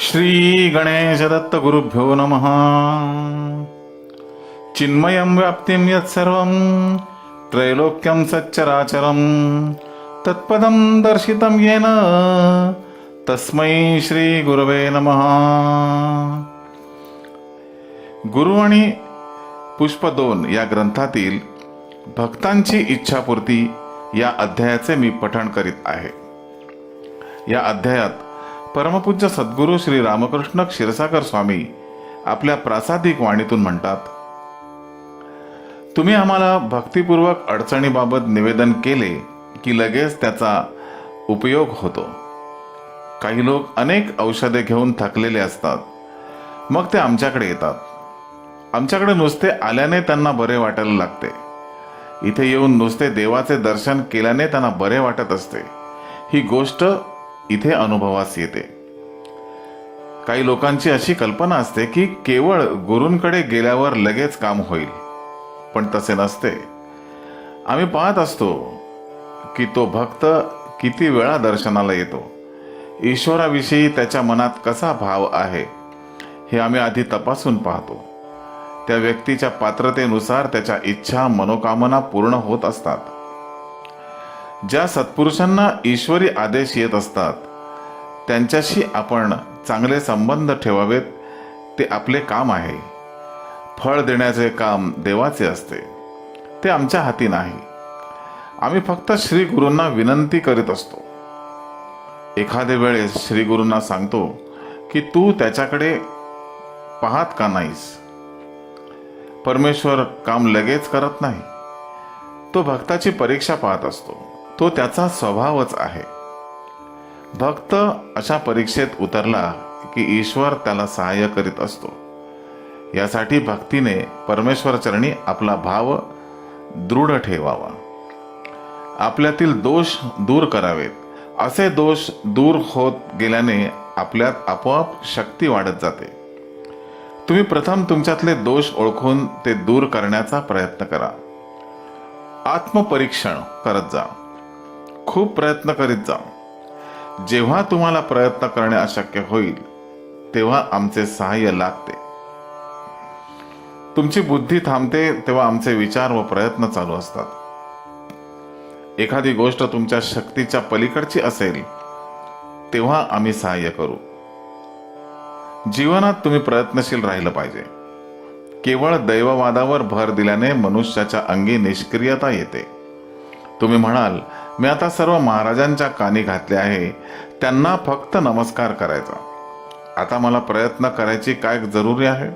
श्री गणेश दत्त गुरुभ्यो नमः. चिन्मयं व्याप्तिं यत्सर्वं त्रैलोक्यं सच्चराचरं तत्पदं दर्शितं येन तस्मै श्री गुरवे नमः. गुरु आणि पुष्प 2 या ग्रंथातील भक्तांची इच्छापूर्ती या अध्यायाचे मी पठण करीत आहे. या अध्यायात परमपूज्य सद्गुरू श्री रामकृष्ण क्षीरसागर स्वामी आपल्या प्रासादिक वाणीतून म्हणतात, तुम्ही आम्हाला भक्तिपूर्वक अडचणीबाबत निवेदन केले की लगेच त्याचा उपयोग होतो. काही लोक अनेक औषधे घेऊन थकलेले असतात, मग ते आमच्याकडे येतात. आमच्याकडे नुसते आल्याने त्यांना बरे वाटायला लागते. इथे येऊन नुसते देवाचे दर्शन केल्याने त्यांना बरे वाटत असते. ही गोष्ट इथे अनुभवास येते. काही लोकांची अशी कल्पना असते की केवळ गुरूंकडे गेल्यावर लगेच काम होईल, पण तसे नसते. आम्ही पाहत असतो की तो भक्त किती वेळा दर्शनाला येतो. ईश्वराविषयी त्याच्या मनात कसा भाव आहे हे आम्ही आधी तपासून पाहतो. त्या व्यक्तीच्या पात्रतेनुसार त्याच्या इच्छा मनोकामना पूर्ण होत असतात. ज्या सत्पुरुषांना ईश्वरी आदेश येत असतात त्यांच्याशी आपण चांगले संबंध ठेवावेत. ते आपले काम आहे. फळ देण्याचे काम देवाचे असते, ते आमच्या हाती नाही. आम्ही फक्त श्री गुरूंना विनंती करीत असतो. एखाद्या वेळेस श्री गुरूंना सांगतो की तू त्याच्याकडे पाहत का नाहीस. परमेश्वर काम लगेच करत नाही. तो भक्ताची परीक्षा पाहत असतो. तो त्याचा स्वभावच आहे. भक्त अशा परीक्षेत उतरला की ईश्वर त्याला सहाय्य करीत असतो. यासाठी भक्तीने परमेश्वर चरणी आपला भाव दृढ ठेवावा. आपल्यातील दोष दूर करावेत. असे दोष दूर होत गेल्याने आपल्यात आपोआप शक्ती वाढत जाते. तुम्ही प्रथम तुमच्यातले दोष ओळखून ते दूर करण्याचा प्रयत्न करा. आत्मपरीक्षण करत जा. खूप प्रयत्न करीत जा. जेव्हा तुम्हाला प्रयत्न करणे अशक्य होईल तेव्हा आमचे सहाय्य लागते. तुमची बुद्धी थांबते तेव्हा आमचे विचार व प्रयत्न चालू असतात. एखादी गोष्ट तुमच्या शक्तीच्या पलीकडची असेल तेव्हा आम्ही सहाय्य करू. जीवनात तुम्ही प्रयत्नशील राहिलं पाहिजे. केवळ दैववादावर भर दिल्याने मनुष्याच्या अंगी निष्क्रियता येते. तुम्ही म्हणाल, मी आता सर्व महाराजांच्या कानी घातले आहे, त्यांना फक्त नमस्कार करायचा, आता मला प्रयत्न करायची काय जरुरी आहे.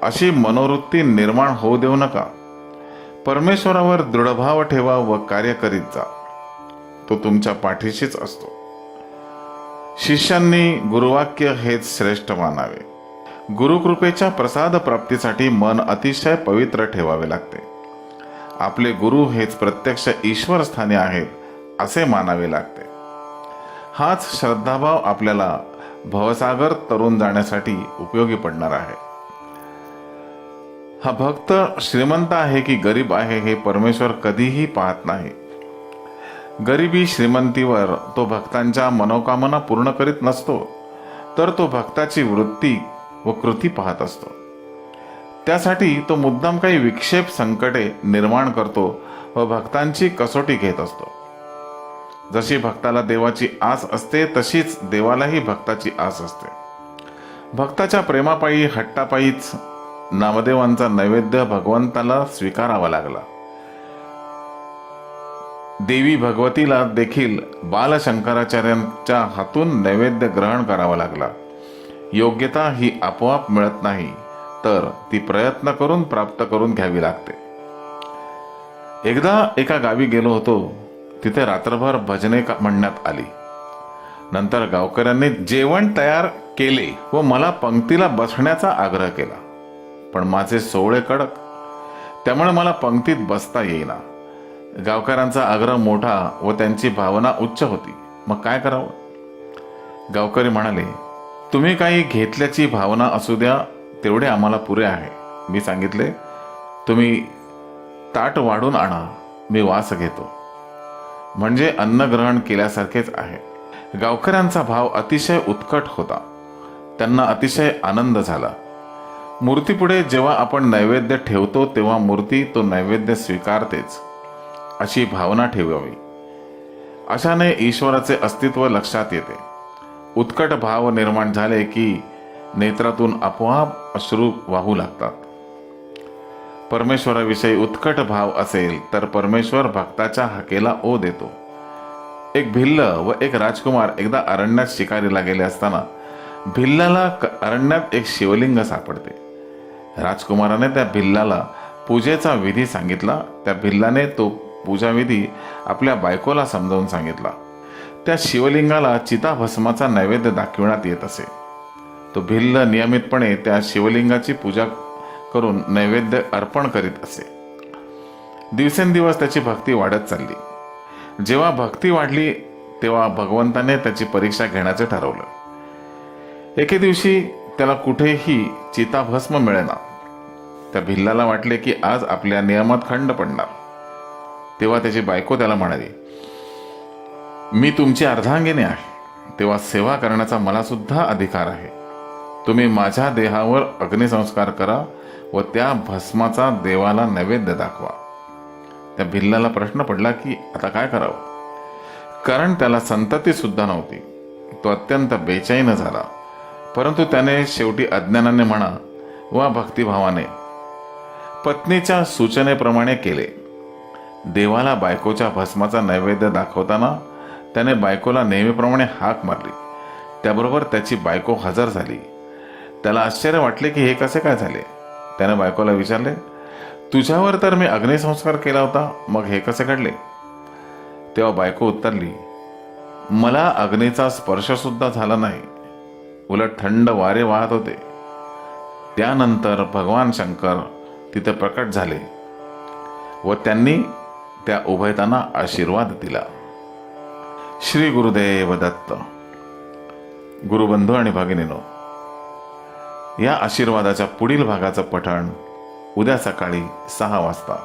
अशी मनोवृत्ती निर्माण होऊ देऊ नका. परमेश्वरावर दृढभाव ठेवा व कार्य करीत जा. तो तुमच्या पाठीशीच असतो. शिष्यांनी गुरुवाक्य हेच श्रेष्ठ मानावे. गुरुकृपेच्या प्रसाद प्राप्तीसाठी मन अतिशय पवित्र ठेवावे लागते. आपले गुरु हेच प्रत्यक्ष ईश्वर स्थानी आहेत असे मानावे लागते. हाच श्रद्धाभाव आपल्याला भवसागर तरून जाण्यासाठी उपयोगी पडणार आहे. हा भक्त श्रीमंत आहे की गरीब आहे हे परमेश्वर कधीही पाहत नाही. गरिबी श्रीमंतीवर तो भक्तांच्या मनोकामना पूर्ण करीत नसतो, तर तो भक्ताची वृत्ती व कृती पाहत असतो. त्यासाठी तो मुद्दाम काही विक्षेप संकटे निर्माण करतो व भक्तांची कसोटी घेत असतो. जशी भक्ताला देवाची आस असते तशीच देवालाही भक्ताची आस असते. भक्ताच्या प्रेमापायी हट्टापायीच नामदेवांचा नैवेद्य भगवंताला स्वीकारावा लागला. देवी भगवतीला देखील बालशंकराचार्यांच्या हातून नैवेद्य ग्रहण करावा लागला. योग्यता ही आपोआप मिळत नाही, तर ती प्रयत्न करून प्राप्त करून घ्यावी लागते. एकदा एका गावी गेलो होतो. तिथे रात्रभर भजने म्हणण्यात आली. नंतर गावकऱ्यांनी जेवण तयार केले व मला पंक्तीला बसण्याचा आग्रह केला, पण माझे सोवळे कडक, त्यामुळे मला पंक्तीत बसता येईना. गावकऱ्यांचा आग्रह मोठा व त्यांची भावना उच्च होती. मग काय करावं. गावकरी म्हणाले, तुम्ही काही घेतल्याची भावना असू द्या, तेवढे आम्हाला पुरे आहे. मी सांगितले, तुम्ही ताट वाढून आणा, मी वास घेतो. म्हणजे अन्न ग्रहण केल्यासारखेच आहे. गावकऱ्यांचा भाव अतिशय उत्कट होता. त्यांना अतिशय आनंद झाला. मूर्तीपुढे जेव्हा आपण नैवेद्य ठेवतो तेव्हा मूर्ती तो नैवेद्य स्वीकारतेच, अशी भावना ठेवावी. अशाने ईश्वराचे अस्तित्व लक्षात येते. उत्कट भाव निर्माण झाले की नेत्रातून आपोआप अश्रू वाहू लागतात. परमेश्वराविषयी उत्कट भाव असेल तर परमेश्वर भक्ताच्या हाकेला ओ देतो. एक भिल्ल व एक राजकुमार एकदा अरण्यात शिकारीला गेले असताना भिल्लाला अरण्यात एक शिवलिंग सापडते. राजकुमाराने त्या भिल्लाला पूजेचा विधी सांगितला. त्या भिल्लाने तो पूजाविधी आपल्या बायकोला समजावून सांगितला. त्या शिवलिंगाला चिताभस्माचा नैवेद्य दाखविण्यात येत असे. तो भिल्ल नियमितपणे त्या शिवलिंगाची पूजा करून नैवेद्य अर्पण करीत असे. दिवसेंदिवस त्याची भक्ती वाढत चालली. जेव्हा भक्ती वाढली तेव्हा भगवंताने त्याची परीक्षा घेण्याचे ठरवलं. एके दिवशी त्याला कुठेही चिताभस्म मिळेना. त्या भिल्लाला वाटले की आज आपल्या नियमात खंड पडणार. तेव्हा त्याची बायको त्याला म्हणाली, मी तुमची अर्धांगिनी आहे, तेव्हा सेवा करण्याचा मला सुद्धा अधिकार आहे. तुम्ही माझ्या देहावर अग्निसंस्कार करा व त्या भस्माचा देवाला नैवेद्य दाखवा. त्या भिल्लाला प्रश्न पडला की आता काय करावं, कारण त्याला संतती सुद्धा नव्हती. तो अत्यंत बेचैन झाला. परंतु त्याने शेवटी अज्ञानाने म्हणा वा भक्तिभावाने पत्नीच्या सूचनेप्रमाणे केले. देवाला बायकोच्या भस्माचा नैवेद्य दाखवताना त्याने बायकोला नेहमीप्रमाणे हाक मारली. त्याबरोबर त्याची बायको हजर झाली. त्याला आश्चर्य वाटले की हे कसे काय झाले. त्याने बायकोला विचारले, तुझ्यावर तर मी अग्निसंस्कार केला होता, मग हे कसे घडले. तेव्हा बायको उत्तरली, मला अग्नीचा स्पर्श सुद्धा झाला नाही, उलट थंड वारे वाहत होते. त्यानंतर भगवान शंकर तिथे प्रकट झाले व त्यांनी त्या उभयतांना आशीर्वाद दिला. श्री गुरुदेव दत्त. गुरुबंधू आणि भगिनीनो, या आशीर्वादाच्या पुढील भागाचं पठण उद्या सकाळी 6 वाजता.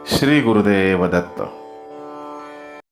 श्री गुरुदेव दत्त.